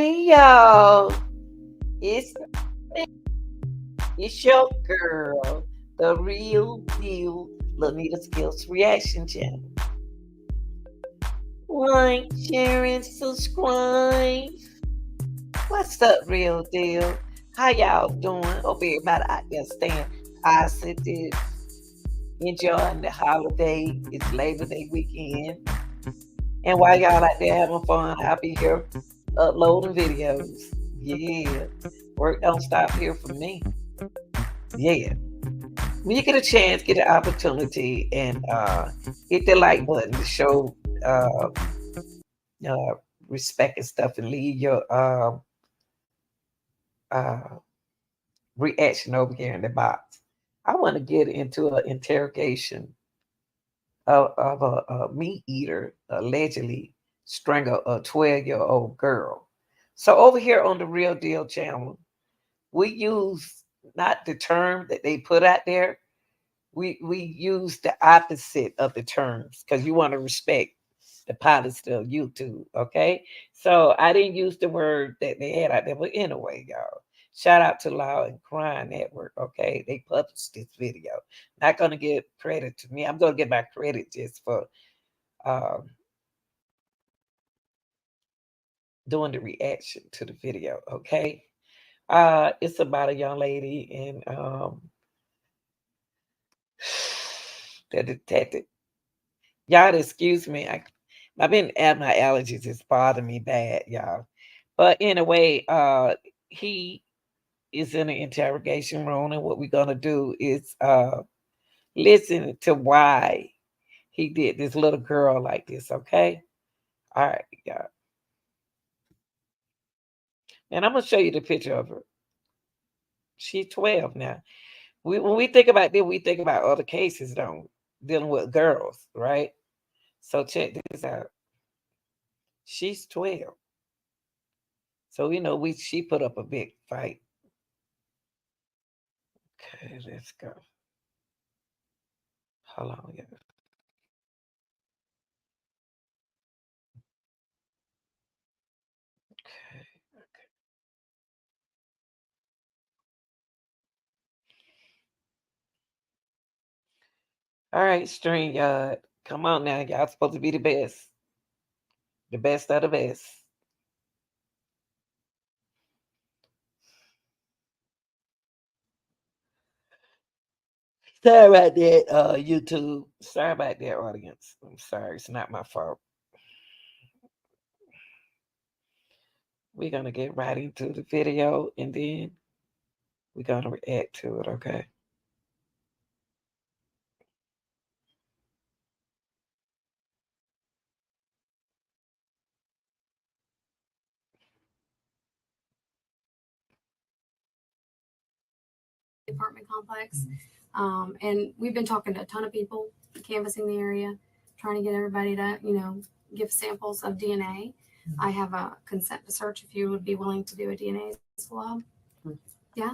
Hey y'all, it's it's your girl, the real deal, Lanita Skills Reaction Channel. Like, share, and subscribe. What's up, real deal? How y'all doing? Hope everybody out there staying positive, enjoying the holiday. It's Labor Day weekend, and while y'all out there having fun, I'll be here uploading videos. Yeah, work don't stop here for me. Yeah. When you get a chance, get an opportunity, and hit the like button to show uh, uh, respect and stuff, and leave your uh, reaction over here in the box. I want to get into an interrogation of a meat eater allegedly strangled a 12-year-old girl. So over here on the Real Deal channel, we use not the term that they put out there. We use the opposite of the terms because you want to respect the policy of YouTube. Okay, so I didn't use the word that they had out there, but anyway, y'all, shout out to Law and Crime Network. Okay, they published this video. Not gonna give credit to me. I'm gonna give my credit just for um, doing the reaction to the video. Okay, it's about a young lady and the detective. Y'all excuse me. I've been at my allergies. It's bothering me bad, y'all. But anyway, he is in an interrogation room, and what we're gonna do is listen to why he did this little girl like this. Okay, all right, y'all. And I'm gonna show you the picture of her. She's 12 now. When we think about this, we think about other cases, don't we? Dealing with girls, right? So check this out. She's 12. So she put up a big fight. Okay, let's go. Hold on, yeah. Okay. All right, StreamYard. Come on now. Y'all supposed to be the best. The best of the best. Sorry about that, YouTube. Sorry about that, audience. I'm sorry. It's not my fault. We're going to get right into the video and then we're going to react to it, okay? Apartment complex. And we've been talking to a ton of people, canvassing the area, trying to get everybody to, give samples of DNA. I have a consent to search if you would be willing to do a DNA swab. Yeah?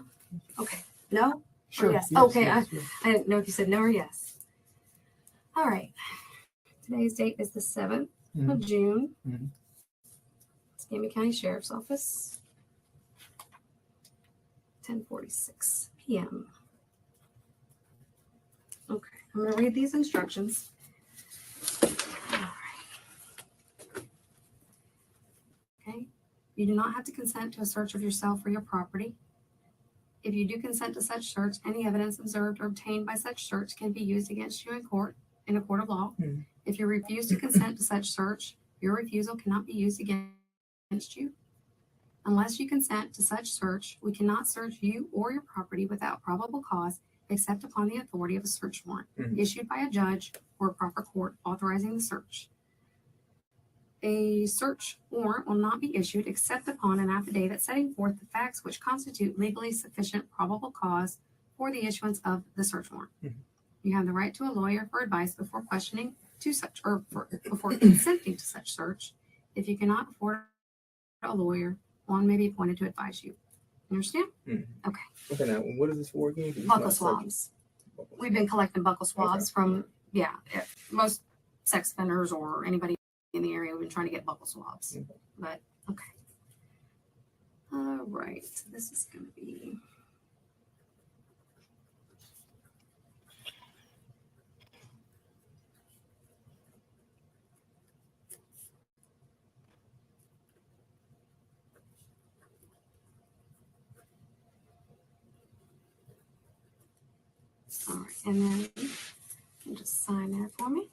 Okay. No? Sure. Or yes. Yes, Okay. yes, I didn't know if you said no or yes. All right. Today's date is the 7th of June. Escambia County Sheriff's Office. 10:46 p.m. Okay, I'm going to read these instructions. All right. Okay, you do not have to consent to a search of yourself or your property. If you do consent to such search, any evidence observed or obtained by such search can be used against you in a court of law. If you refuse to consent to such search, your refusal cannot be used against you. Unless you consent to such search, we cannot search you or your property without probable cause, except upon the authority of a search warrant issued by a judge or a proper court authorizing the search. A search warrant will not be issued except upon an affidavit setting forth the facts which constitute legally sufficient probable cause for the issuance of the search warrant. You have the right to a lawyer for advice before questioning to such or before consenting to such search. If you cannot afford a lawyer, one may be appointed to advise you. You understand? Okay. Okay, now what is this for again? Buccal swabs. We've been collecting buccal swabs from most sex offenders or anybody in the area. We've been trying to get buccal swabs. But okay. right, so this is going to be. All right, and then you just sign that for me.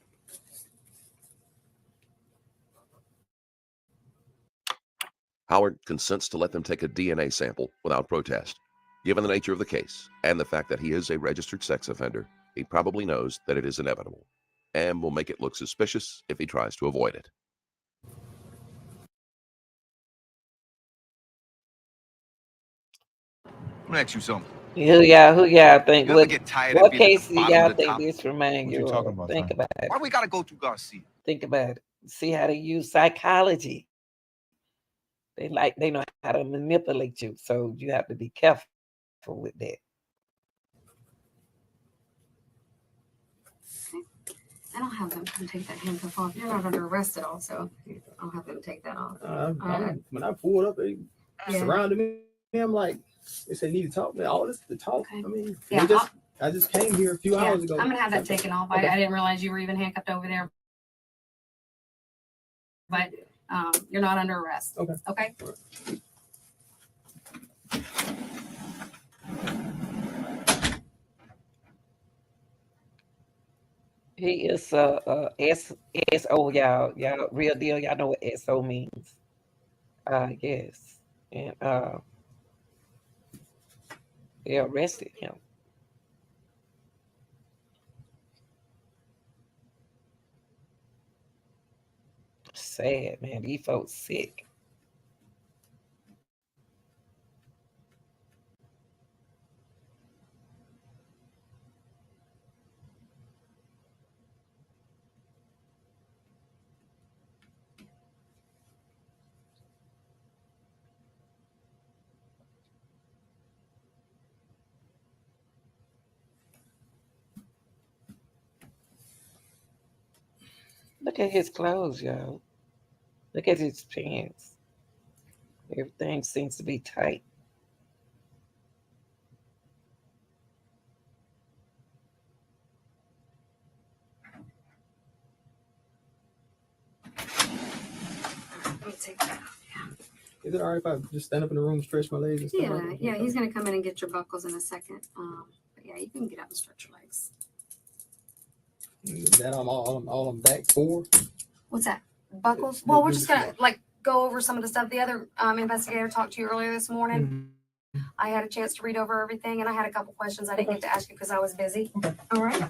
Howard consents to let them take a DNA sample without protest. Given the nature of the case and the fact that he is a registered sex offender, he probably knows that it is inevitable and will make it look suspicious if he tries to avoid it. Let me ask you something. Who y'all think? You ever get tired of What being at case the do bottom y'all of the think top? this remind What you you talking of? about, Think son? about it. Why we gotta go through Garcia? Think about it. See how they use psychology. They know how to manipulate you. So you have to be careful with that. And I'll have them come take that handcuff off. You're not under arrest at all, so I'll have them take that off. When I pulled up, they Yeah. surrounded me. I'm like, they said need to talk. Man, all this to talk. Okay. I mean, Yeah, I just came here a few Yeah, hours ago. I'm gonna have that taken off. Okay. I didn't realize you were even handcuffed over there. But you're not under arrest. Okay. Okay. He is S.O. Y'all real deal. Y'all know what S.O. means. Yes. And they arrested him. Sad, man. These folks sick. Look at his clothes, y'all. Look at his pants. Everything seems to be tight. Let me take that off. Is it all right if I just stand up in the room, stretch my legs and stuff? Yeah, like that? yeah. He's gonna come in and get your buckles in a second. But yeah, you can get up and stretch your legs. Is that all I'm back for? What's that? Buckles? Well, we're just gonna go over some of the stuff. The other investigator talked to you earlier this morning. Mm-hmm. I had a chance to read over everything, and I had a couple questions I didn't get to ask you because I was busy. Okay. All right.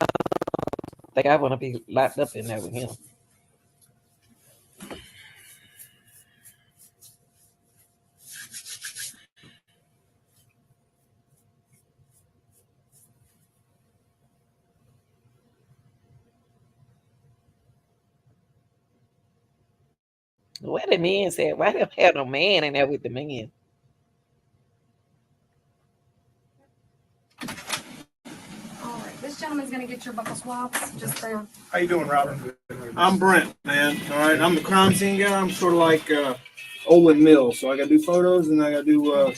I think I want to be locked up in there with him. Where the men said? Why don't have no man in there with the men? All right. This gentleman's gonna get your buckle swabs just there. How you doing, Robert? I'm Brent, man. All right, I'm the crime scene guy. I'm sort of like Olin Mills, so I got to do photos and I got to do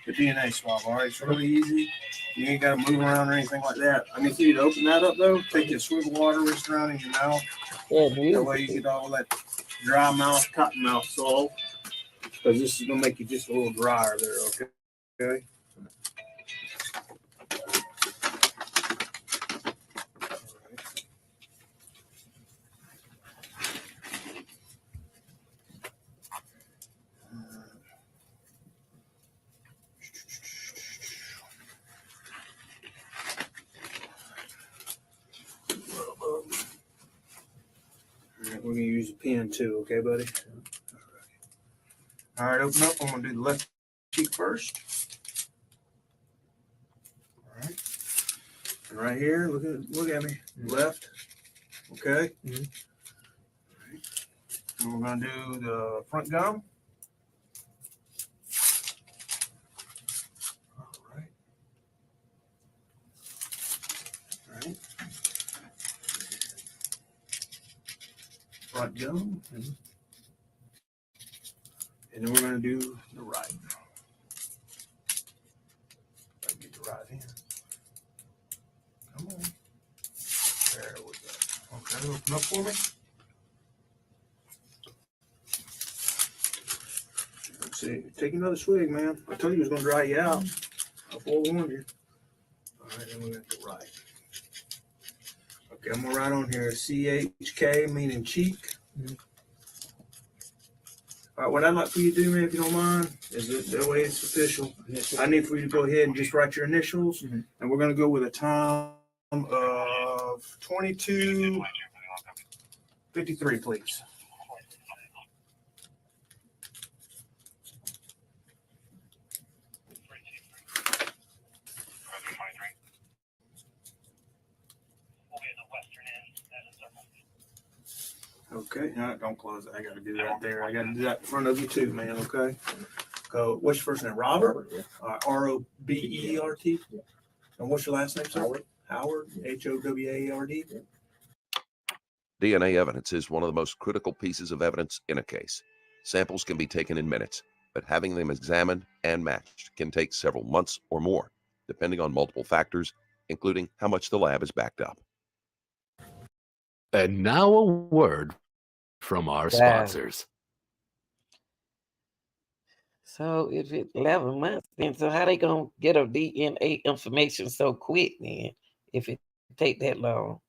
the DNA swab. All right, it's really easy. You ain't got to move around or anything like that. I need you to open that up though. Take your swivel water wrist around in your mouth. That way you get all that dry mouth, cotton mouth swallow. Because this is gonna make you just a little drier there. Okay. Okay. We're gonna use a pen too, okay, buddy? All right, open up. I'm gonna do the left cheek first. All right, and right here, look at me, left. Okay. Mm-hmm. All right. And we're gonna do the front gum. All right. Right gum. And then we're going to do the right. Get the right in. Come on. There we go. Okay, open up for me. Let's see. Take another swig, man. I told you it was going to dry you out. I forewarned you. All right, then we're going to go right. Okay, I'm going to write on here CHK, meaning cheek. All right, what I'd like for you to do, man, if you don't mind, is that way it's official. I need for you to go ahead and just write your initials, and we're going to go with a time of 22:53, please. Okay, no, don't close it. I got to do that there. I got to do that in front of you too, man. Okay. Go. What's your first name? Robert. Robert. And what's your last name, sir? Howard. Howard. Howard. DNA evidence is one of the most critical pieces of evidence in a case. Samples can be taken in minutes, but having them examined and matched can take several months or more, depending on multiple factors, including how much the lab is backed up. And now a word from our sponsors. So if it's 11 months, then so how they gonna get a DNA information so quick then if it take that long?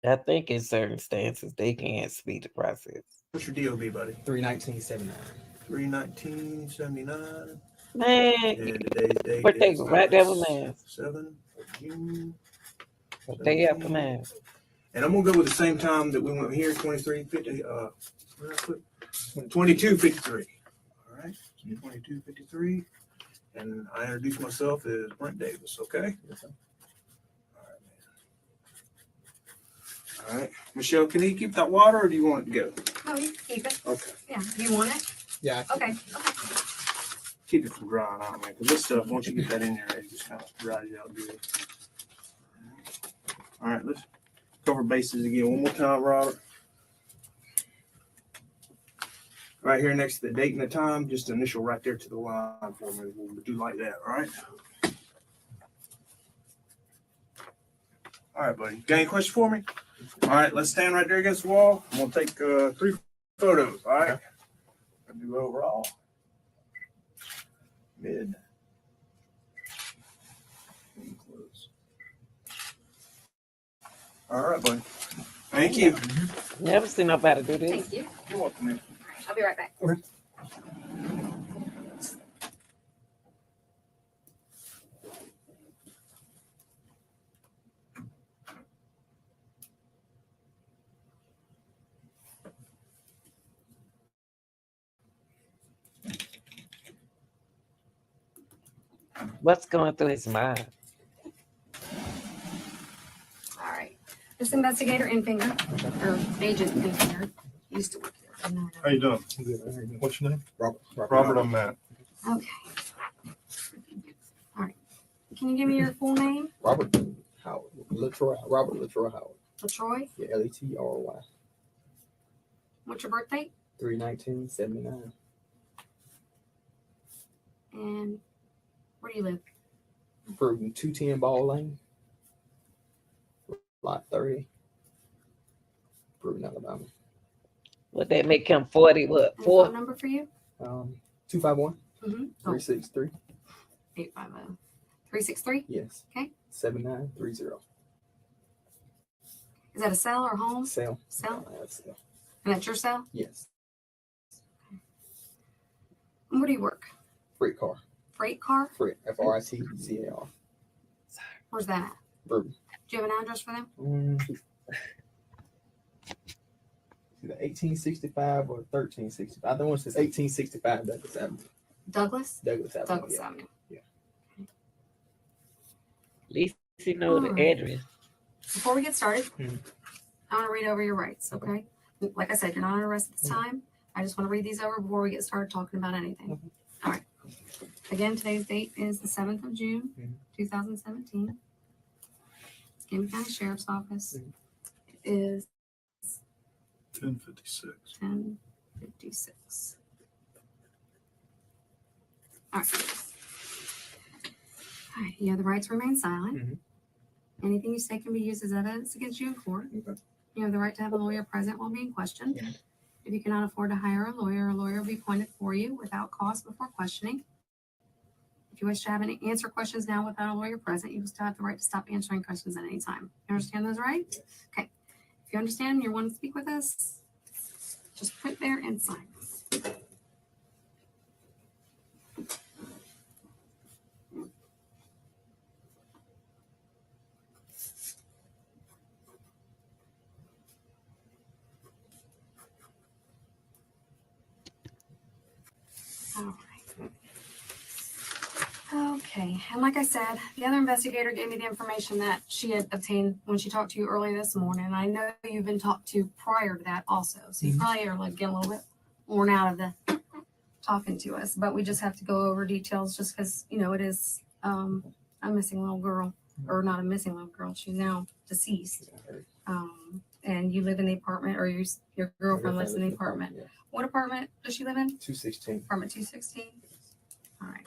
I think in certain stances they can't speed the process. What's your DOB, buddy? 3/19/79. 3/19/79. Man, And today's date birthday is right there with mine. 7 of June. Day after mine. And I'm gonna go with the same time that we went here, 23:50. Where did I put? 22:53. All right, 22:53. And I introduce myself as Brent Davis. Okay. Yes, sir. All right, Michelle, can you keep that water, or do you want it to go? Oh, you can keep it. Okay. Yeah, you want it? Yeah. Okay. Keep it from drying out, man. Because this stuff, once you get that in there, it just kind of dries out good. All right, let's cover bases again one more time, Robert. Right here next to the date and the time, just initial right there to the line for me. We'll do like that, all right? All right, buddy. Got any questions for me? All right, let's stand right there against the wall. I'm going to take 3 photos, all right? I'll do overall. Mid. And close. All right, buddy. Thank you. Never seen nobody do this. Thank you. You're welcome, man. I'll be right back. Okay. What's going through his mind? All right. This investigator Infinger, or Agent Infinger, used to work here. How you doing? What's your name? Robert, I'm Matt. Okay. All right. Can you give me your full name? Robert Howard. Robert Latroy Howard. LaTroy. Yeah, Letroy. What's your birthday? 3/19/79. And where do you live? From 210 Ball Lane. Lot 30. Proven, Alabama. Would that make him 40? What? And a 4? phone number for you? 251 Mm-hmm. 363. 850. 363? Yes. Okay. 7930. Is that a cell or home? Cell. Cell? Cell. And that's your cell? Yes. And where do you work? Freight car. Freight car? Freight. FRITCAR. Where's that at? Burton. Do you have an address for them? Either 1865 or 1365. I don't want to say 1865 Douglas Avenue. Douglas? Douglas Avenue. Douglas yeah. Avenue. At least he knows the Alright. address. Before we get started, Mhm. I want to read over your rights, okay? Like I said, you're not under arrest at this time. I just want to read these over before we get started talking about anything. All right. Again, today's date is the 7th of June, 2017. Escambia County Sheriff's Office. It is 1056. 10:56. All right. All right. You have the right to remain silent. Mhm. Anything you say can be used as evidence against you in court. Okay. You have the right to have a lawyer present while being questioned. Yeah. If you cannot afford to hire a lawyer will be appointed for you without cost before questioning. If you wish to have any answer questions now without a lawyer present, you will still have the right to stop answering questions at any time. You understand those, right? Yes. Okay. If you understand and you want to speak with us, just print there and sign. All right. Okay, and like I said, the other investigator gave me the information that she had obtained when she talked to you early this morning. I know you've been talked to prior to that also, so you probably are like getting a little bit worn out of the talking to us. But we just have to go over details just because it is a missing little girl, or not a missing little girl. She's now deceased. And you live in the apartment, or your girlfriend lives in the apartment. Yeah. What apartment does she live in? 216. Apartment 216. All right.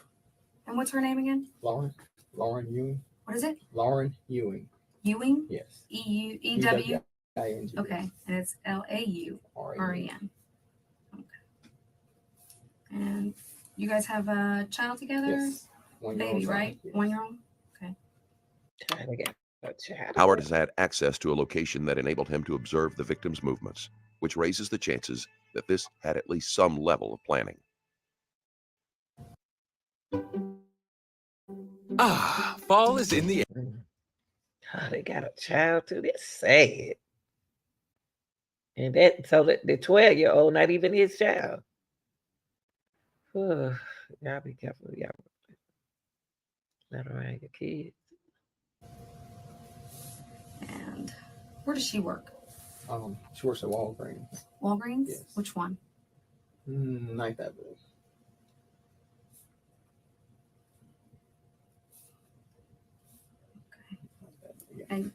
And what's her name again? Lauren Ewing. What is it? Lauren Ewing. Ewing? Yes. EW? EWING. Okay. And it's LAUREN. Okay. And you guys have a child together? Yes. Baby, right? Yes. 1-year-old? I got a child. Howard has had access to a location that enabled him to observe the victim's movements, which raises the chances that this had at least some level of planning. Ah, fall is in the air. Oh, they got a child too. That's sad. And so the 12-year-old, not even his child. Y'all be careful. Y'all not around your kids. And where does she work? She works at Walgreens. Walgreens? Yes. Which one? 9th Avenue. Okay. Yeah. And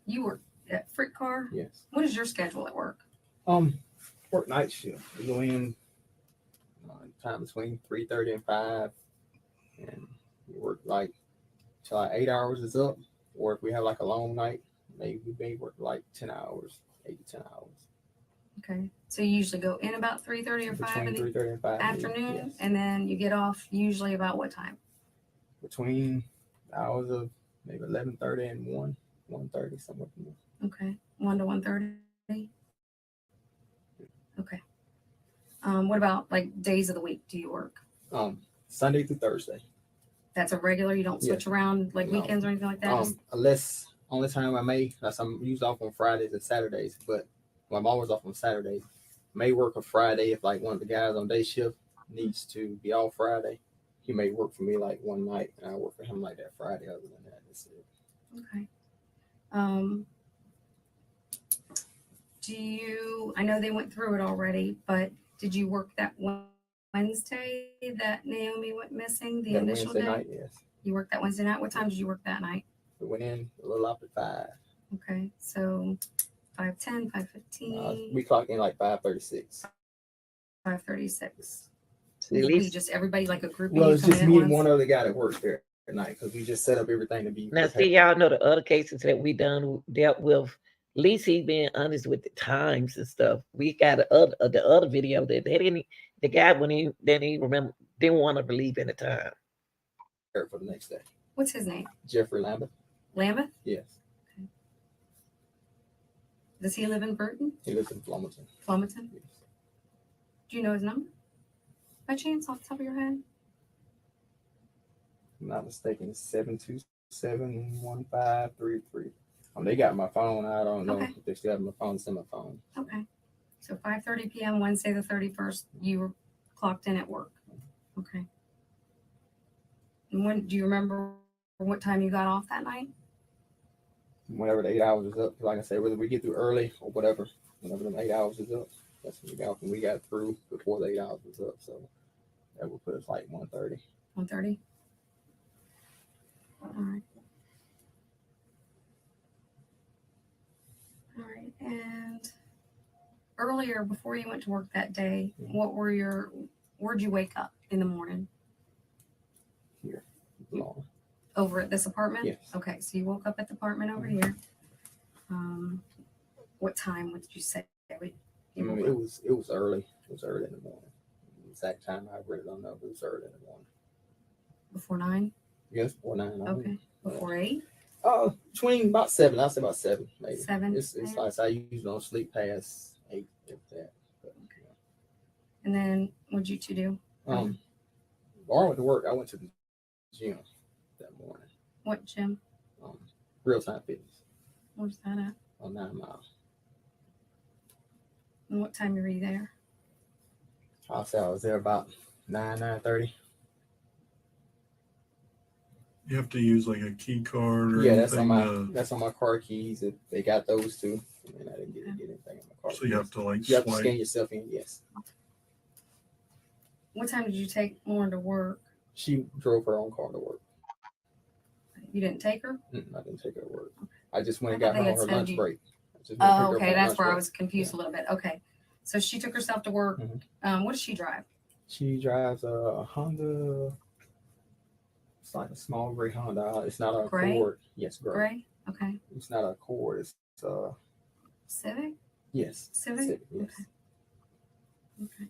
you work at Frick Car? Yes. What is your schedule at work? Work night shift. We go in time between 3:30 and 5, and we work like till like 8 hours is up. Or if we have like a long night, maybe we may work like 10 hours, 8 to 10 hours. Okay. So you usually go in about 3:30 or 5 in Between the 3:30 and 5 afternoon, yes. and then you get off usually about what time? Between the hours of maybe 11:30 and 1:30, somewhere from there. Okay. 1 to 1:30? Okay. What about like days of the week do you work? Sunday through Thursday. That's a regular. You don't switch around like No. weekends or anything like that. Unless only time I may, unless I'm usually off on Fridays and Saturdays, but I'm always off on Saturdays. May work a Friday if like one of the guys on day shift needs to be off Friday. He may work for me like one night, and I work for him like that Friday. Other than that, that's it. Okay. I know they went through it already, but did you work that Wednesday that Naomi went missing, the That initial Wednesday day? night, yes. You worked that Wednesday night? What time did you work that night? We went in a little after 5. Okay, so 5:10, 5:15. We clocked in like 5:36. 5:36. See, at We least just everybody like a group. Well, it's just me and once? one other guy that works there at night because we just set up everything to be. now, prepared. see, y'all know the other cases that we dealt with. At least he being honest with the times and stuff. We got the other video that they didn't. The guy when he didn't want to believe in the time. For the next day. What's his name? Jeffrey Lambert. Lambeth? Yes. Does he live in Burton? He lives in Flomaton. Flomaton? Yes. Do you know his number? By chance, off the top of your head? If I'm not mistaken, 727-1533. They got my phone. I don't know Okay. if they still have my phone. It's in my phone. Okay. So 5:30 p.m. Wednesday the 31st, you were clocked in at work. Okay. And when do you remember what time you got off that night? Whenever the 8 hours is up, like I said, whether we get through early or whatever, whenever the 8 hours is up, that's when we got off. And we got through before the 8 hours was up. So that would put us like 1:30. 1:30? All right. And earlier, before you went to work that day, where'd you wake up in the morning? Here. Long. Over at this apartment? Yes. Okay, so you woke up at the apartment over here. What time would you say? It was early. It was early in the morning. The exact time I really don't know, but it was early in the morning. Before 9? Yes, before 9. Okay. Before 8? Between about 7. I'll say about 7, maybe. 7. It's like I usually don't sleep past 8 if that. But, okay. And then what'd you two do? Before I went to work, I went to the gym that morning. What gym? Real Time Fitness. Where's that at? On 9 Mile. And what time were you there? I'll say I was there about 9:30. You have to use like a key card or Yeah, that's anything. that's on my car keys. If they got those too, and I didn't get anything on my car. So you have to like You have to swipe. scan yourself in. Yes. What time did you take Lauren to work? She drove her own car to work. You didn't take her? I didn't take her to work. I just went and I got thought her they on had her said lunch you- break. Oh, okay. That's where I was confused Yeah. a little bit. Okay. So she took herself to work. What does she drive? She drives a Honda. It's like a small gray Honda. It's not a Gray? Accord. Yes, gray. Gray? Okay. It's not a Accord. It's Civic? yes. Civic? Yes. Okay.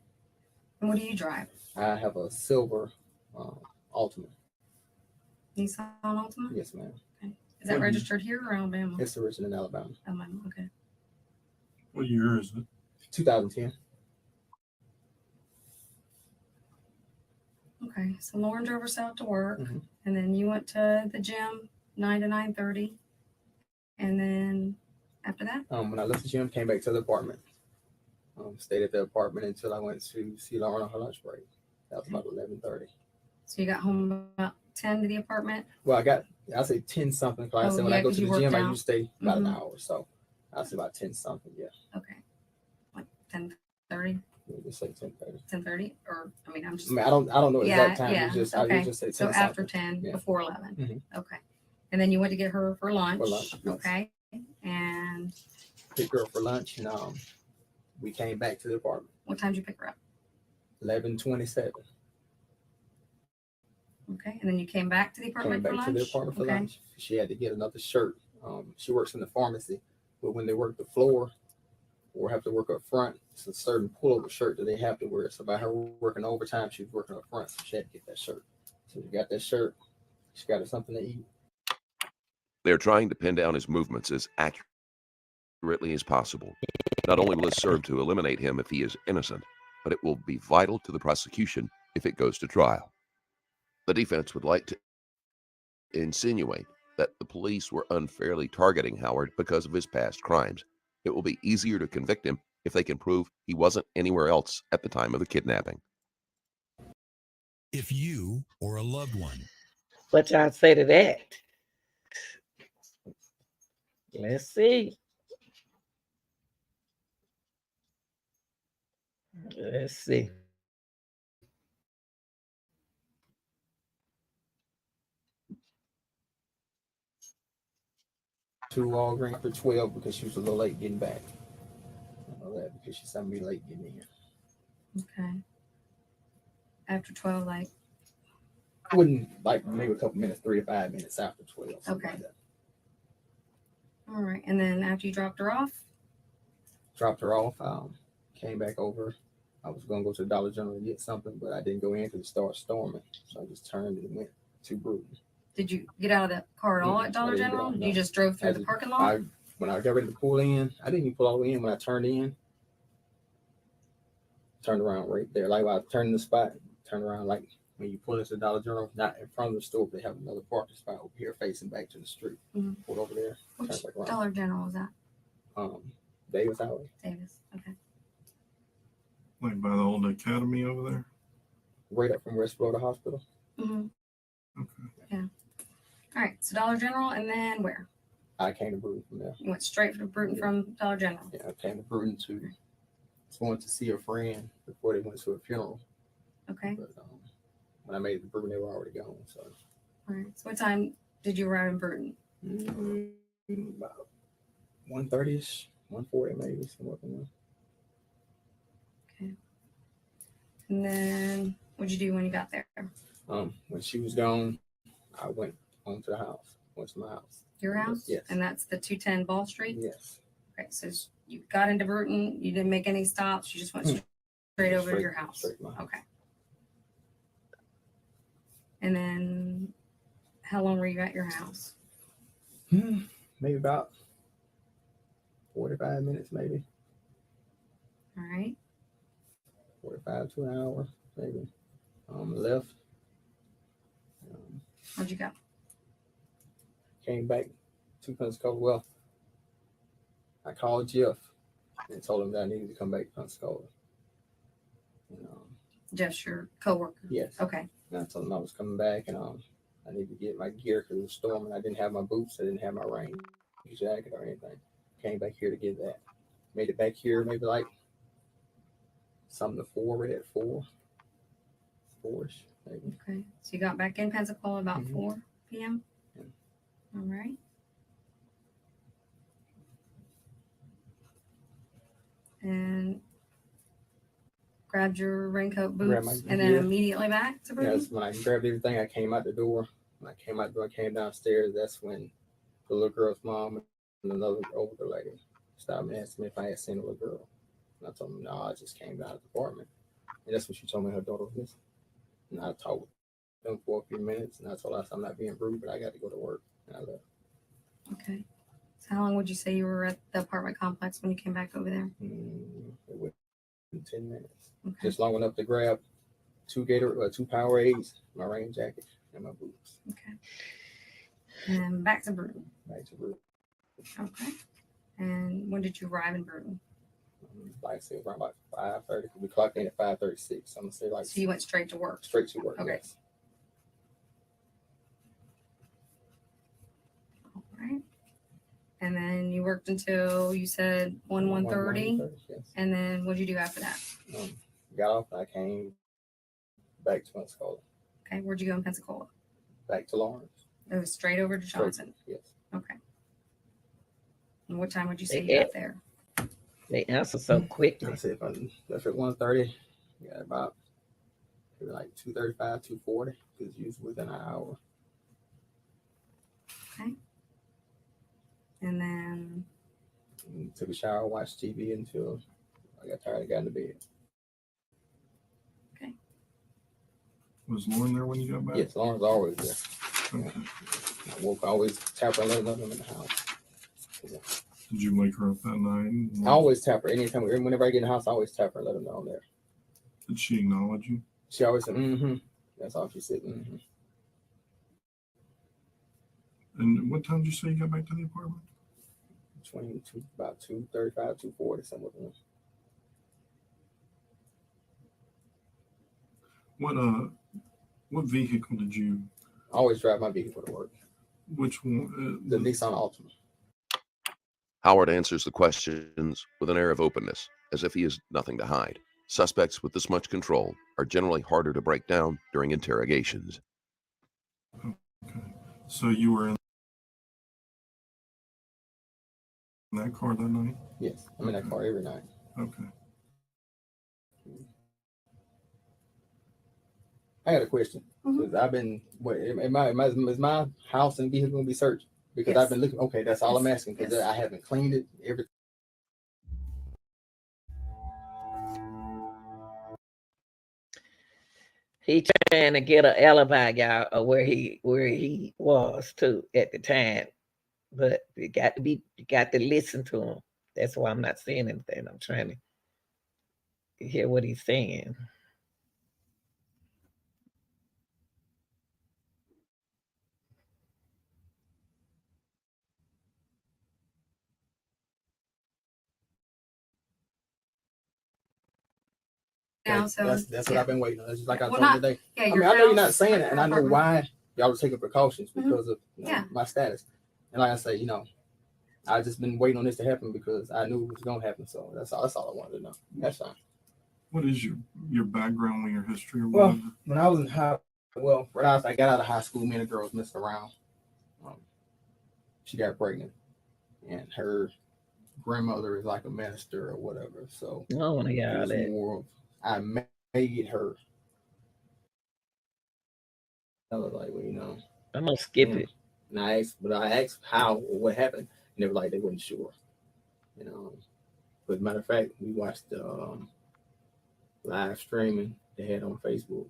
And what do you drive? I have a silver Altima. Nissan Altima? Yes, ma'am. Okay. Is that registered here or Alabama? It's originated in Alabama. Alabama. Okay. What year is it? 2010. Okay. So Lauren drove herself to work, Mhm. and then you went to the gym 9 to 9:30, and then after that, When I left the gym, came back to the apartment. Stayed at the apartment until I went to see Lauren on her lunch break. That was about 11:30. so you got home about 10 to the apartment. Well, I say 10 something. Because I said when I go to the gym, I usually stay about an hour. So I say about 10 something. Yeah. Okay. Like 10:30. We'll just say 10:30. 10:30, or I mean, I'm just. I don't know the exact time. Yeah. It's just, Okay. I usually say 10 So after something. 10, Yeah. before 11. Mhm. Okay. And then you went to get her for lunch. For lunch, yes. Okay. And Picked her up for lunch, and we came back to the apartment. what time did you pick her up? 11:27. Okay. And then you came back to the Came apartment for back lunch. to the apartment for Okay. lunch. She had to get another shirt. She works in the pharmacy, but when they work the floor or have to work up front, it's a certain pullover shirt that they have to wear. So by her working overtime, she was working up front, so she had to get that shirt. So she got that shirt. She got her something to eat. They're trying to pin down his movements as accurately as possible. Not only will this serve to eliminate him if he is innocent, but it will be vital to the prosecution if it goes to trial. The defense would like to insinuate that the police were unfairly targeting Howard because of his past crimes. It will be easier to convict him if they can prove he wasn't anywhere else at the time of the kidnapping. If you or a loved one. What y'all say to that? Let's see. Let's see. To Walgreens after 12 because she was a little late getting back. I know that because she saw me late getting in. Okay. After 12, like. Wouldn't like maybe a couple minutes, 3 to 5 minutes after 12. Okay. Like that. All right. And then after you dropped her off? Dropped her off. Came back over. I was gonna go to the Dollar General and get something, but I didn't go in because it started storming. So I just turned and went to Bruton. Did you get out of the car at all at Dollar General? You just drove through the parking lot? When I got ready to pull in, I didn't even pull all the way in. When I turned in, turned around right there. Like when I turned in the spot, turned around like when you pull into the Dollar General, not in front of the store, but they have another parking spot over here facing back to the street. Mhm. Pulled over there. Which turned back around. Dollar General was that? Davis Highway. Davis. Okay. Like by the old academy over there? Right up from West Florida Hospital. Mm-hmm. Okay. Yeah. All right. So Dollar General, and then where? I came to Bruton from there. You went straight from Bruton from Dollar General. Yeah, I came to Bruton to going to see a friend before they went to a funeral. Okay. But when I made it to Bruton, they were already gone. So All right. So what time did you arrive in Bruton? about 1:30ish, 140 maybe, somewhere from there. And then what'd you do when you got there? When she was gone, I went home to the house. Went to my house. Your house? Yes. And that's the 210 Ball Street? Yes. Okay, so you got into Bruton, you didn't make any stops, you just went straight over to your house. Straight to my house. Okay. And then how long were you at your house? Maybe about 45 minutes, maybe. All right. 45 to an hour, maybe. Left. Where'd you go? Came back to Pensacola. Well, I called Jeff and told him that I needed to come back to Pensacola. Jeff's your coworker? Yes. Okay. And I told him I was coming back, and I needed to get my gear because it was storming. I didn't have my boots. I didn't have my rain jacket or anything. Came back here to get that. Made it back here maybe like something to 4, right at 4-ish, maybe. Okay. So you got back in Pensacola about 4 p.m.? Yeah. All right. And grabbed your raincoat, boots, and then immediately back to Bruton? Yes, when I grabbed everything, I came out the door. When I came out the door, I came downstairs. That's when the little girl's mom and another older lady stopped me and asked me if I had seen the little girl. And I told them, no, I just came down to the apartment. And that's when she told me her daughter was missing. And I talked with them for a few minutes, and I told her I'm not being rude, but I got to go to work. And I left. Okay. So how long would you say you were at the apartment complex when you came back over there? It was 10 minutes. Okay. Just long enough to grab 2 Powerades, my rain jacket, and my boots. Okay. And back to Bruton. Back to Bruton. Okay. And when did you arrive in Bruton? Like I said, around about 5:30. We clocked in at 5:36. I'm gonna say like. So you went straight to work. Straight to work. Okay. Yes. All right. And then you worked until you said 1:30. Yes. And then what did you do after that? Got off. I came back to Pensacola. Okay. Where'd you go in Pensacola? Back to Lawrence. It was straight over to Johnson. Yes. Okay. And what time would you say you got there? They answer so quickly. I said if I left at 1:30, got about maybe like 2:35, 2:40, because usually within an hour. Okay. And then Took a shower, watched TV until I got tired and got into bed. okay. Was Lauren there when you got back? Yes, Lauren's always there. Okay. I woke, always tap her and let her know I'm in the house. Did you wake her up that night? I always tap her anytime, whenever I get in the house. I always tap her and let her know I'm there. Did she acknowledge you? She always said, "Mm-hmm." That's all she said. Mm-hmm. And what time did you say you got back to the apartment? About 2:35, 2:40, somewhere. What vehicle did you? I always drive my vehicle to work. Which one? The Nissan Altima. Howard answers the questions with an air of openness, as if he has nothing to hide. Suspects with this much control are generally harder to break down during interrogations. Okay. So you were in that car that night? Yes, I'm in that car every night. Okay. I got a question. Because I've been, is my house and vehicle going to be searched? Because Yes. I've been looking. Okay, that's all I'm asking. Because Yes. I haven't cleaned it. He trying to get an alibi, y'all, of where he was too at the time. But you got to listen to him. That's why I'm not saying anything. I'm trying to hear what he's saying. Now, so That's what I've been waiting on. It's just like I Well, told you not- today. yeah, I your mean, I know you're not house, saying it, and I know apartment. why y'all are taking precautions Mhm. because of Yeah. my status. And like I say, I just been waiting on this to happen because I knew it was gonna happen. So that's all I wanted to know. That's fine. What is your background or your history or Well, whatever? when I was in when I got out of high school, me and the girl was messing around. She got pregnant, and her grandmother is like a minister or whatever. So I don't want to hear it all was that. more of I made her. I was like, well, you know, I'm gonna skip it. And I asked how or what happened, and they were like they weren't sure. You know, but matter of fact, we watched the live streaming they had on Facebook.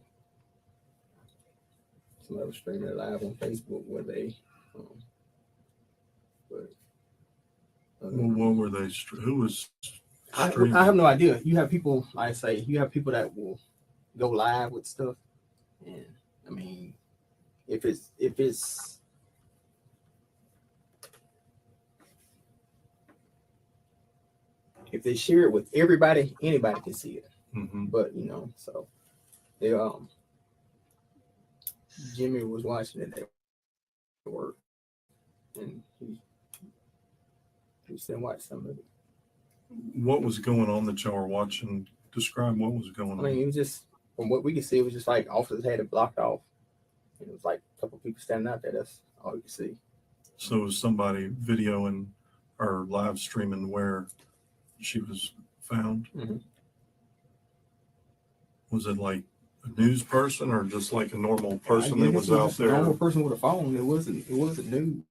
Somebody was streaming it live on Facebook where they, but What were they? Who was I streaming? have no idea. You have people, like I say, you have people that will go live with stuff, and I mean, if they share it with everybody, anybody can see it. Mm-hmm. But you know, so they Jimmy was watching it at work, and he still watch some of it. What was going on that y'all were watching? Describe what was going on. I mean, it was just from what we could see, it was just like officers had it blocked off. It was like a couple people standing out there. That's all you could see. So was somebody videoing or live streaming where she was found? Mm-hmm. Was it like a news person or just like a normal person that was out there? A normal person with a phone. It wasn't news.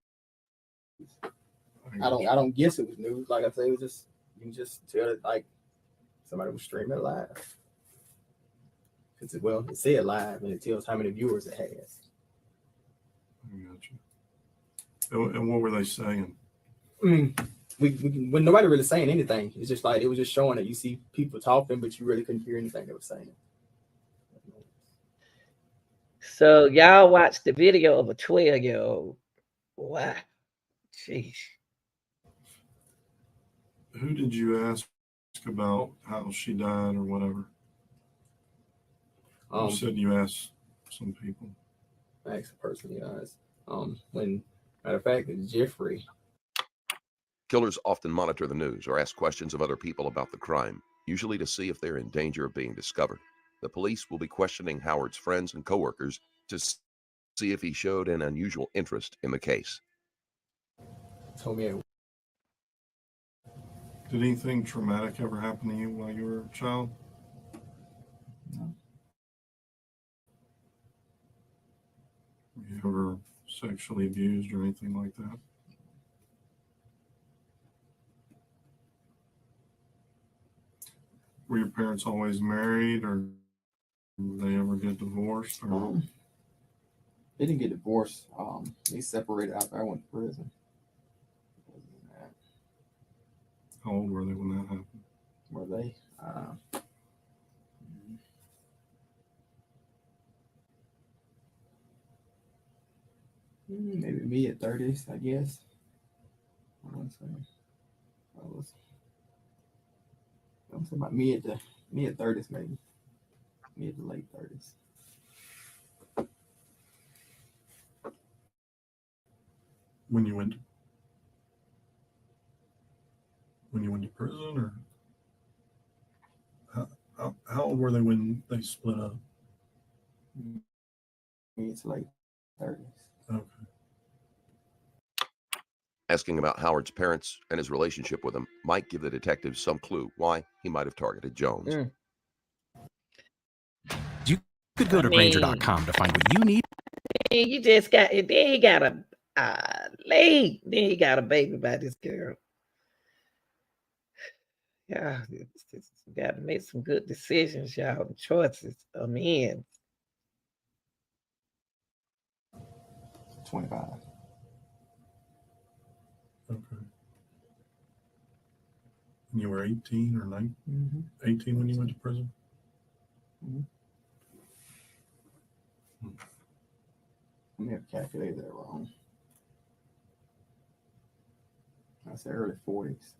I don't guess it was news. Like I say, it was just you can just tell it like somebody was streaming live. It said live and it tells how many viewers it has. I got you. And what were they saying? I mean, when nobody really saying anything, it's just like it was just showing that you see people talking, but you really couldn't hear anything they were saying. So y'all watched the video of a 12-year-old. Wow. Jeez. Who did you ask about how she died or whatever? You said you asked some people. I asked a person, when matter of fact, Jeffrey. Killers often monitor the news or ask questions of other people about the crime, usually to see if they're in danger of being discovered. The police will be questioning Howard's friends and coworkers to see if he showed an unusual interest in the case. Told me. Did anything traumatic ever happen to you while you were a child? No. Were you ever sexually abused or anything like that? Were your parents always married, or did they ever get divorced? Or? They didn't get divorced. They separated after I went to prison. How old were they when that happened? Were they? Maybe mid-30s, I guess. I want to say I was about mid-30s, maybe mid to late 30s. When you went to prison, or how old were they when they split up? Mid to late 30s. Okay. Asking about Howard's parents and his relationship with them might give the detectives some clue why he might have targeted Jones. You could go to Granger.com to find what you need. You just got it. Then he got then he got a baby by this girl. Yeah, you got to make some good decisions, y'all. Choices, men. 25. Okay. And you were 18 or 19? Mm-hmm. 18 when you went to prison? Mm-hmm. I may have calculated that wrong. I said early 40s.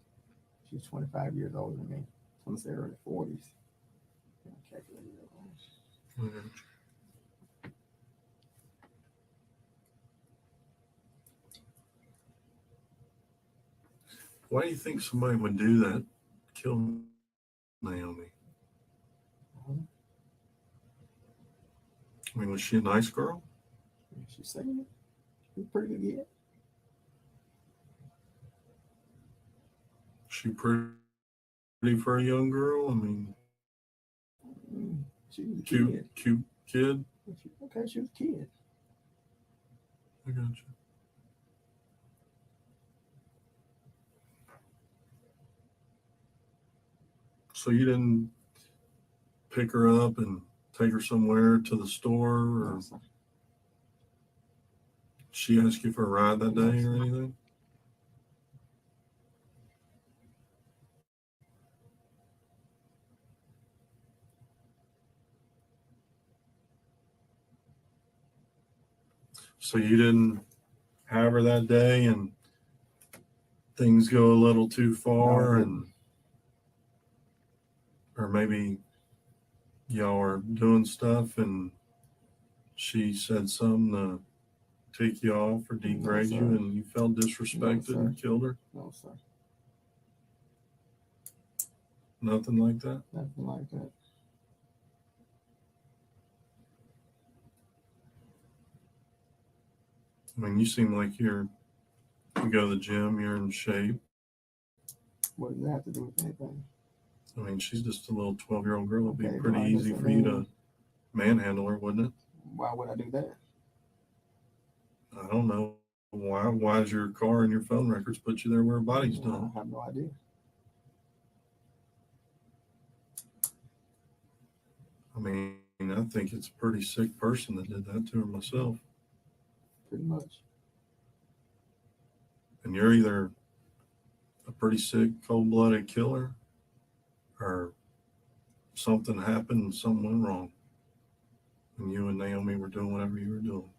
She's 25 years older than me. So I'm going to say early 40s. I calculated that wrong. Mm-hmm. Why do you think somebody would do that? Kill Naomi? I mean, was she a nice girl? She's saying it. She's pretty good. She pretty for a young girl. I mean, She was a cute kid. Okay, she was a kid. I got you. So you didn't pick her up and take her somewhere to the store, or No, sir. she asked you for a ride that day or anything? So you didn't have her that day and things go a little too far, No, I and or maybe y'all are doing stuff and she said something to take you off or degrade you, and you felt disrespected No, and killed her? No, sir. Nothing like that? Nothing like that. I mean, you seem like you go to the gym, you're in shape. What does that have to do with anything? I mean, she's just a little 12-year-old girl. It'd be Okay, pretty well, easy listen, for you to manhandle her, wouldn't it? Why would I do that? I don't know. Why does your car and your phone records put you there where a body's done? I have no idea. I mean, I think it's a pretty sick person that did that to her myself. Pretty much. And you're either a pretty sick, cold-blooded killer, or something happened and something went wrong. And you and Naomi were doing whatever you were doing.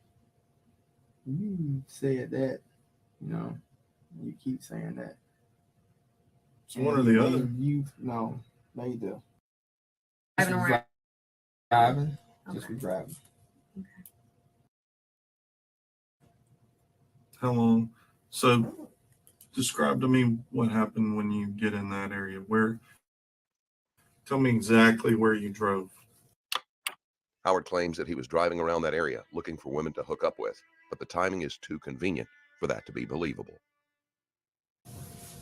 You said that, you keep saying that. It's one or the other. No, neither. Driving around. Driving. Okay. Just be driving. How long? So describe to me what happened when you get in that area. Tell me exactly where you drove. Howard claims that he was driving around that area looking for women to hook up with, but the timing is too convenient for that to be believable.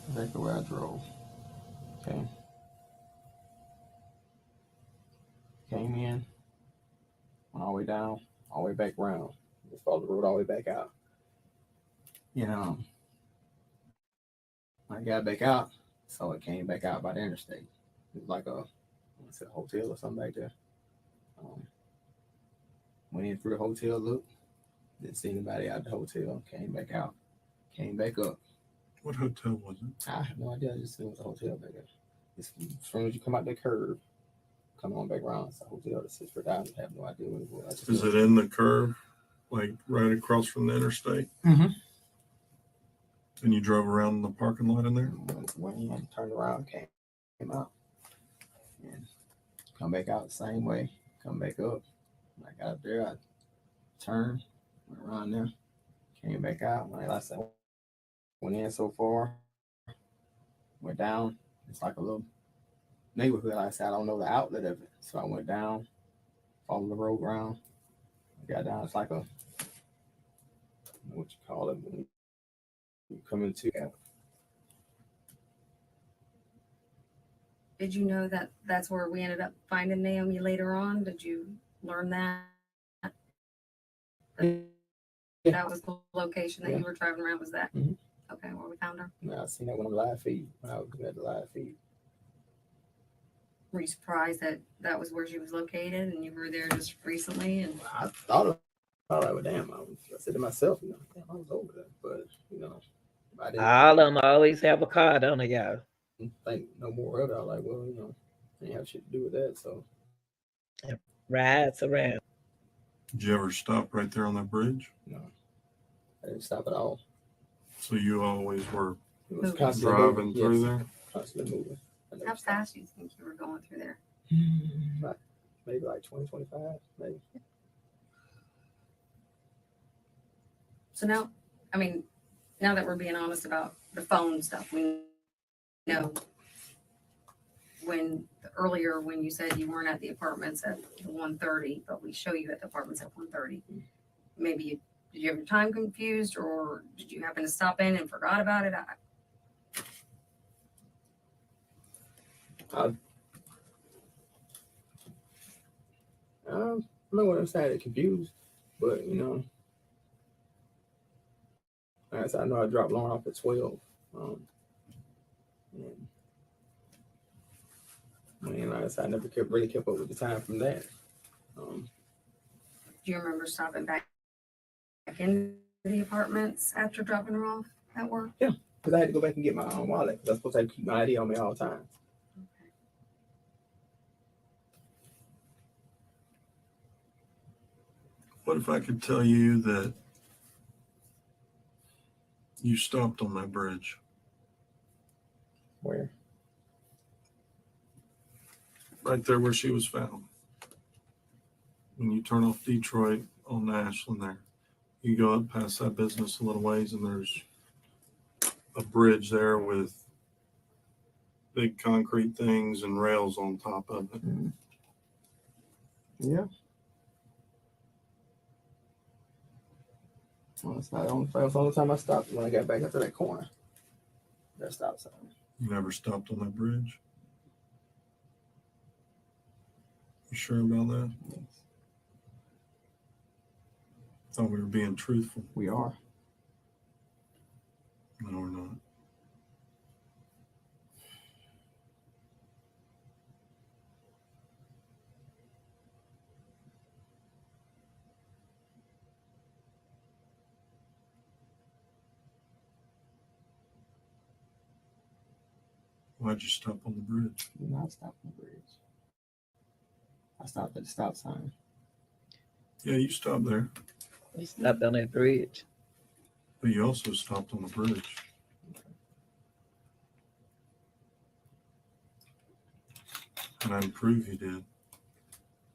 Exactly where I drove. Okay. Came in, went all the way down, all the way back around. Just followed the road all the way back out. When I got back out, so it came back out by the interstate. It was like a hotel or something back there. Went in through the hotel, looked, didn't see anybody out the hotel, came back out, came back up. What hotel was it? I have no idea. I just knew it was a hotel back there. As soon as you come out the curve, come on back around. It's a hotel that sits for down. I have no idea what it was. Is it in the curve, like right across from the interstate? Mm-hmm. And you drove around the parking lot in there? Went in, turned around, came out, and come back out the same way. Come back up. When I got up there, I turned, went around there, came back out. Like I said, went in so far, went down. It's like a little neighborhood. Like I said, I don't know the outlet of it. So I went down, followed the road around, got down. It's like what you call it when you come into it. Did you know that that's where we ended up finding Naomi later on? Did you learn that? That was the location that you were driving around, was that? Mm-hmm. Okay, where we found her? Yeah, I seen that when I was at the live feed. Were you surprised that that was where she was located and you were there just recently? And I thought like, damn, I said to myself, damn, I was over there. But, I didn't All of them always have a card on it, y'all. think no more of it. I was like, well, I didn't have shit to do with that. So Rides around. Did you ever stop right there on that bridge? no, I didn't stop at all. So you always were It was Moving. constantly driving moving. through Yes, there? constantly moving. I never how stopped. fast do you think you were going through there? Maybe like 20, 25, maybe. So now, now that we're being honest about the phone stuff, we know earlier when you said you weren't at the apartments at 1:30, but we show you at the apartments at 1:30. Maybe did you have your time confused, or did you happen to stop in and forgot about it? I wouldn't say confused, but you know, like I said, I know I dropped Lauren off at 12. And I mean, like I said, I never really kept up with the time from that. Do you remember stopping back in the apartments after dropping her off at work? Yeah, because I had to go back and get my own wallet. Because I was supposed to have to keep my ID on me all the time. Okay. What if I could tell you that you stopped on that bridge? Where? Right there where she was found. When you turn off Detroit on Ashland there, you go up past that business a little ways and there's a bridge there with big concrete things and rails on top of it. Mm-hmm. Yeah. Well, that's not the only, that was the only time I stopped when I got back up to that corner. That stop sign. You never stopped on that bridge? You sure about that? Yes. Thought we were being truthful. We are. No, we're not. Why'd you stop on the bridge? Did not stop on the bridge. I stopped at the stop sign. Yeah, you stopped there, We stopped on that bridge. but you also stopped on the bridge. And I prove you did.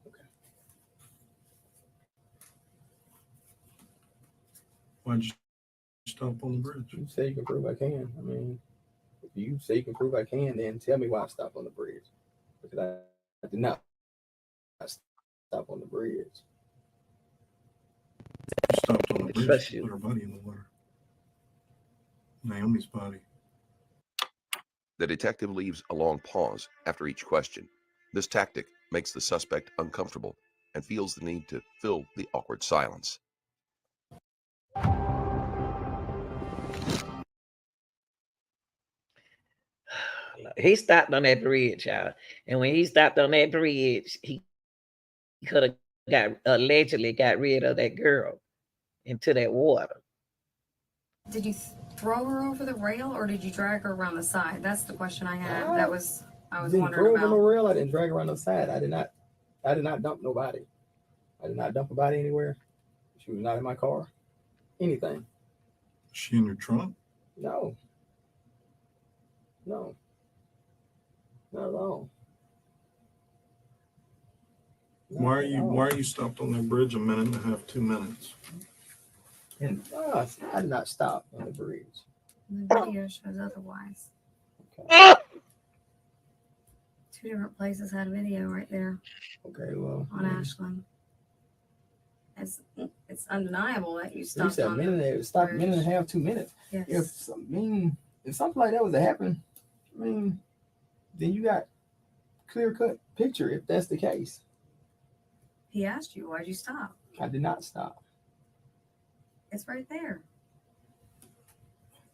Okay. Why'd you stop on the bridge? You say you can prove I can. I mean, if you say you can prove I can, then tell me why I stopped on the bridge. Because I did not stop on the bridge. You stopped on the bridge Trust to you. put her body in the water. Naomi's body. The detective leaves a long pause after each question. This tactic makes the suspect uncomfortable and feels the need to fill the awkward silence. He stopped on that bridge, y'all. And when he stopped on that bridge, he could have allegedly got rid of that girl into that water. Did you throw her over the rail or did you drag her around the side? That's the question I had. I was didn't wondering throw her on the about. rail. I didn't drag her around the side. I did not dump nobody. I did not dump a body anywhere. She was not in my car. Anything. Is she in your trunk? No. No. Not at all. Why are you stopped on that bridge a minute and a half, 2 minutes? And I did not stop on the bridge. The video shows otherwise. Okay. Two different places had video right there Okay, well. on Ashland. It's undeniable that you stopped said on a minute, stop a minute and a half, 2 minutes. Yes. If something like that was to happen, then you got clear cut picture if that's the case. He asked you, why'd you stop? I did not stop. It's right there.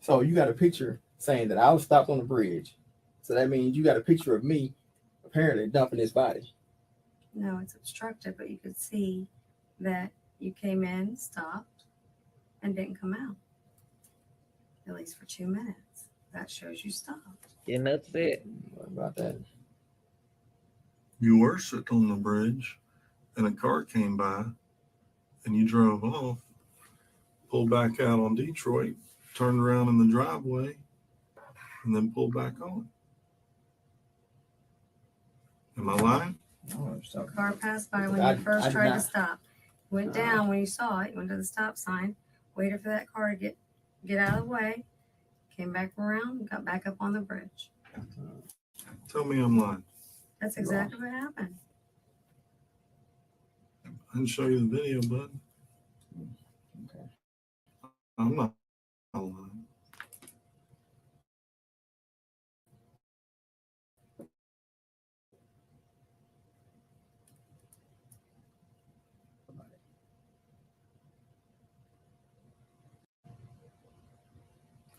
So you got a picture saying that I was stopped on the bridge. So that means you got a picture of me apparently dumping his body. No, it's obstructed, but you could see that you came in, stopped, and didn't come out. At least for 2 minutes. That shows you stopped. And that's it. What about that? You were sitting on the bridge and a car came by and you drove off, pulled back out on Detroit, turned around in the driveway, and then pulled back on. Am I lying? No, The car passed by when I you first did tried to not. stop. Went down when you saw it, went to the stop sign, waited for that car to get out of the way, came back around, and got back up on the bridge. Tell me I'm lying. That's exactly what happened. I didn't show you the video, bud. Okay. I'm not lying.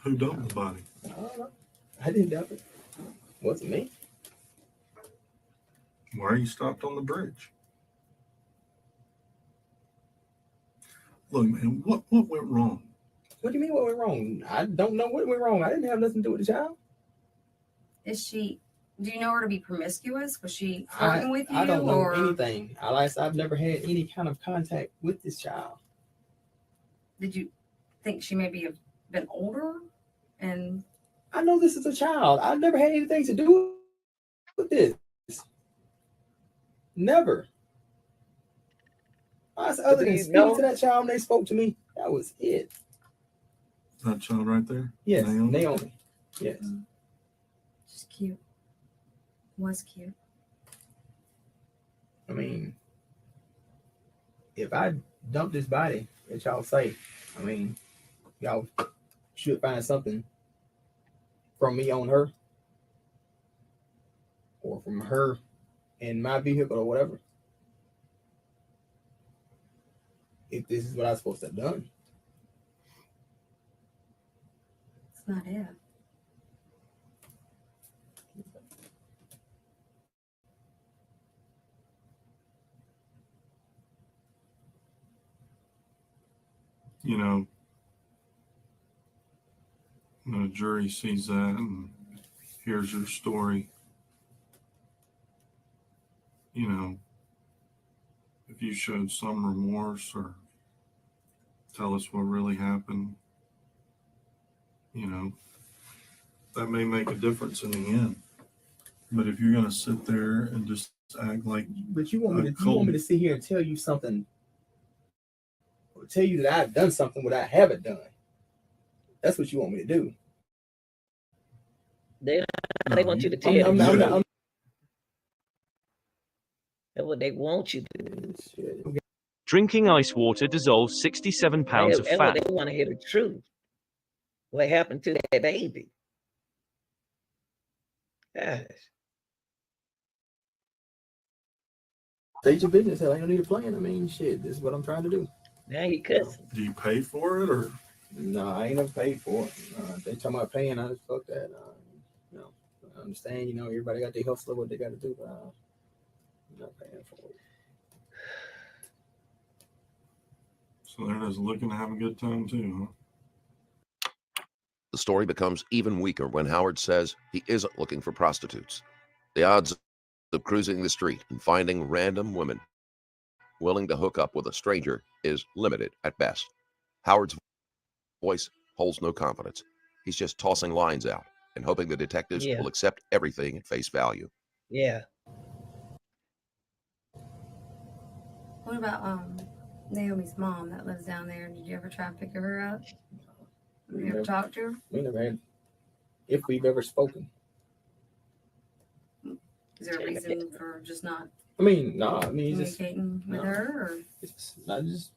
Who dumped the body? I don't know. I didn't dump it. Wasn't me. Why are you stopped on the bridge? Look, man, what went wrong? What do you mean what went wrong? I don't know what went wrong. I didn't have nothing to do with the child. Is she? Do you know her to be promiscuous? Was she flirting with you? I don't know or anything. I've never had any kind of contact with this child. did you think she maybe have been older? And I know this is a child. I've never had anything to do with this. Never. Other than speaking to that child when they spoke to me, that was it. That child right there? Yes, Naomi? Naomi. Yes. she's cute. Was cute. I mean, if I dump this body that y'all say, I mean, y'all should find something from me on her or from her in my vehicle or whatever. If this is what I'm supposed to have done. It's not it. You know, when a jury sees that and hears your story, you know, if you showed some remorse or tell us what really happened, you know, that may make a difference in the end. But if you're going to sit there and just act like, but you want me to sit here and tell you something, or tell you that I've done something what I haven't done. That's what you want me to do. They want you to tell That's what they want you to do. Drinking ice water dissolves 67 pounds of fat. They want to hear the truth. What happened to that baby? Gosh. State your business. Hell, ain't no need of playing. I mean, shit, this is what I'm trying to do. Now you cussing. do you pay for it or? No, I ain't never paid for it. They talking about paying, I just fuck that. No, I understand, you know, everybody got their hustle, what they got to do, but I'm not paying for it. So they're just looking to have a good time too, huh? The story becomes even weaker when Howard says he isn't looking for prostitutes. The odds of cruising the street and finding random women willing to hook up with a stranger is limited at best. Howard's voice holds no confidence. He's just tossing lines out and hoping the detectives will accept everything at face value. Yeah. What about Naomi's mom that lives down there? Did you ever try and pick her up? Have you ever talked to her? We never had, if we've ever spoken. Is there a reason for just not I mean, no, I mean, communicating with her? Or? It's not just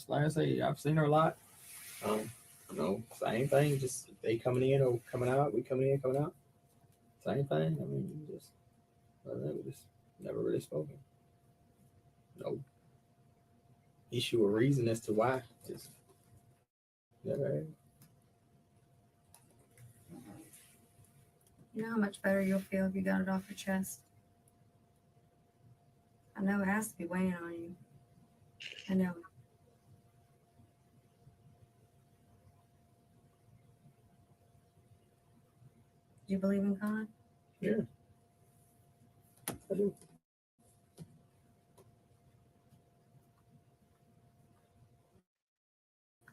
like I say, I've seen her a lot. You know, same thing, just they coming in or coming out, we coming in, coming out. Same thing. I mean, we just never really spoken. No issue or reason as to why. Just never had. You know how much better you'll feel if you got it off your chest? I know it has to be weighing on you. I know. Do you believe in God? Yeah. I do.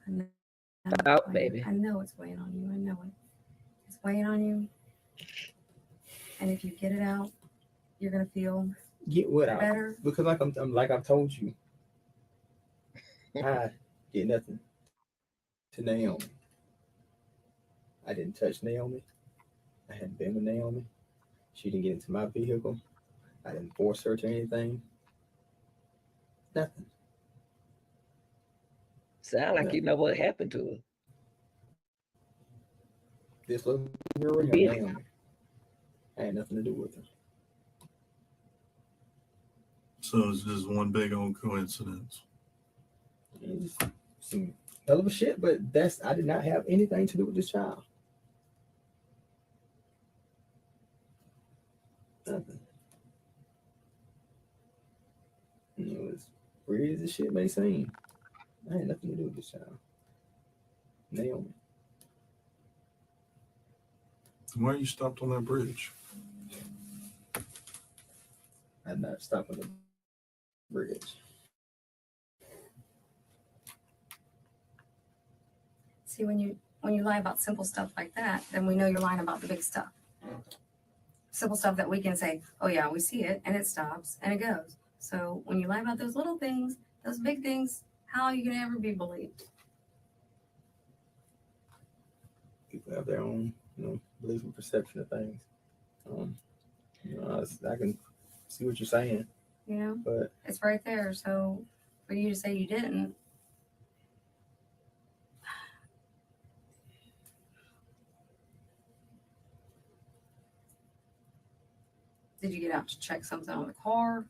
I know. Out, baby. I know it's weighing on you. I know it. It's weighing on you. And if you get it out, you're gonna feel get what out better. Because like I've told you, I did nothing to Naomi. I didn't touch Naomi. I hadn't been with Naomi. She didn't get into my vehicle. I didn't force her to anything. Nothing. Sound like you know what happened to her. This little girl right here, Naomi. I had nothing to do with her. So it's just one big old coincidence. And just some hell of a shit, but I did not have anything to do with this child. Nothing. You know, as weird as this shit may seem, I had nothing to do with this child. Naomi. Why you stopped on that bridge? I had not stopped on the bridge. See, when you lie about simple stuff like that, then we know you're lying about the big stuff. Simple stuff that we can say, oh yeah, we see it, and it stops, and it goes. So when you lie about those little things, those big things, how are you going to ever be believed? People have their own, belief and perception of things. I can see what you're saying. But it's right there. So for you to say you didn't, did you get out to check something on the car?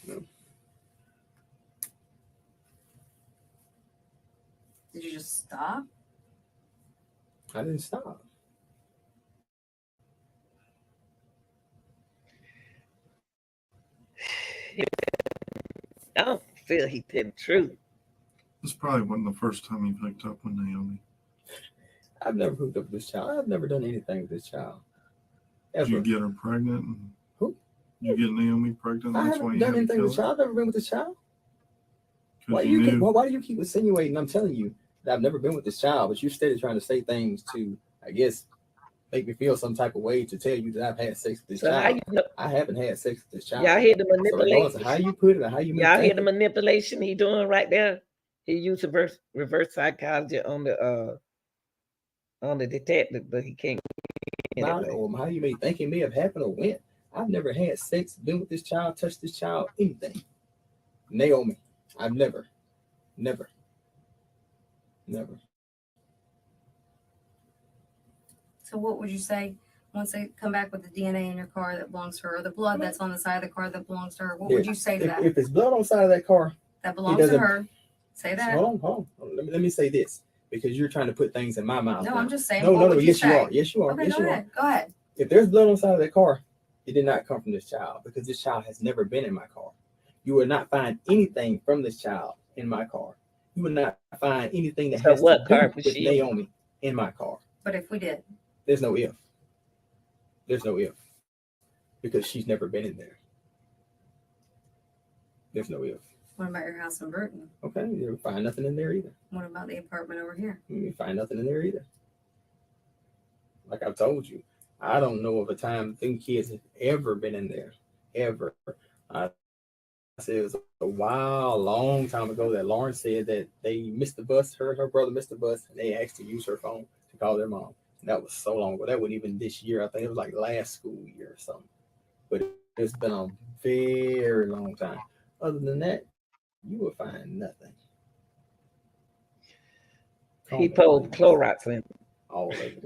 No. Did you just stop? I didn't stop. I don't feel he did the truth. This probably wasn't the first time you picked up with Naomi. I've never hooked up with this child. I've never done anything with this child. Ever. Did you get her pregnant? Who? You get Naomi pregnant? I That's why haven't you done had to anything kill with this her? child. I've never been with this child. Why do you keep insinuating? I'm telling you that I've never been with this child, but you're steady trying to say things to, I guess, make me feel some type of way to tell you that I've had sex with this child. How you know? I haven't had sex with this child. Y'all hear the So regardless manipulation? of how you put it or how you Y'all hear think the it, manipulation he doing right there? He used reverse psychology on the detective, but he can't get about it. it, or how you may think it may have happened or went. I've never had sex, been with this child, touched this child, anything. Naomi, I've never. So what would you say once they come back with the DNA in your car that belongs to her, or the blood that's on the side of the car that belongs to her? What would you say to that? If it's blood on the side of that car, That belongs to her. Say that. Hold on. Let me say this, because you're trying to put things in my mouth. No, I'm just saying. No. You Yes, say? you are. Yes, you are. Okay, yes, go you ahead. are. Go ahead. If there's blood on the side of that car, it did not come from this child, because this child has never been in my car. You will not find anything from this child in my car. You will not find anything that has to do with Naomi in my car. But if we did, there's no if. There's no if, because she's never been in there. There's no if. What about your house in Burton? Okay, you'll find nothing in there either. What about the apartment over here? You find nothing in there either. Like I've told you, I don't know of a time them kids have ever been in there, ever. I said it was a long time ago that Lauren said that they missed the bus. Her and her brother missed the bus, and they asked to use her phone to call their mom. And that was so long ago. That wasn't even this year. I think it was like last school year or something. But it's been a very long time. Other than that, you will find nothing. He pulled Clorox in. All of it.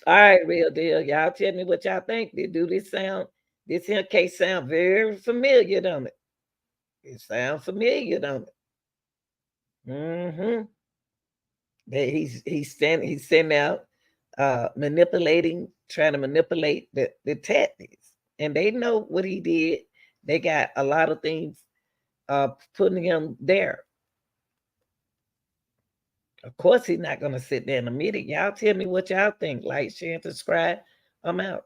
All right, real deal. Y'all tell me what y'all think. This here case sound very familiar, don't it? It sounds familiar, don't it? Mm-hmm. He's sending out manipulating, trying to manipulate the tactics. And they know what he did. They got a lot of things putting him there. Of course, he's not going to sit there and admit it. Y'all tell me what y'all think. Like, share, and subscribe. I'm out.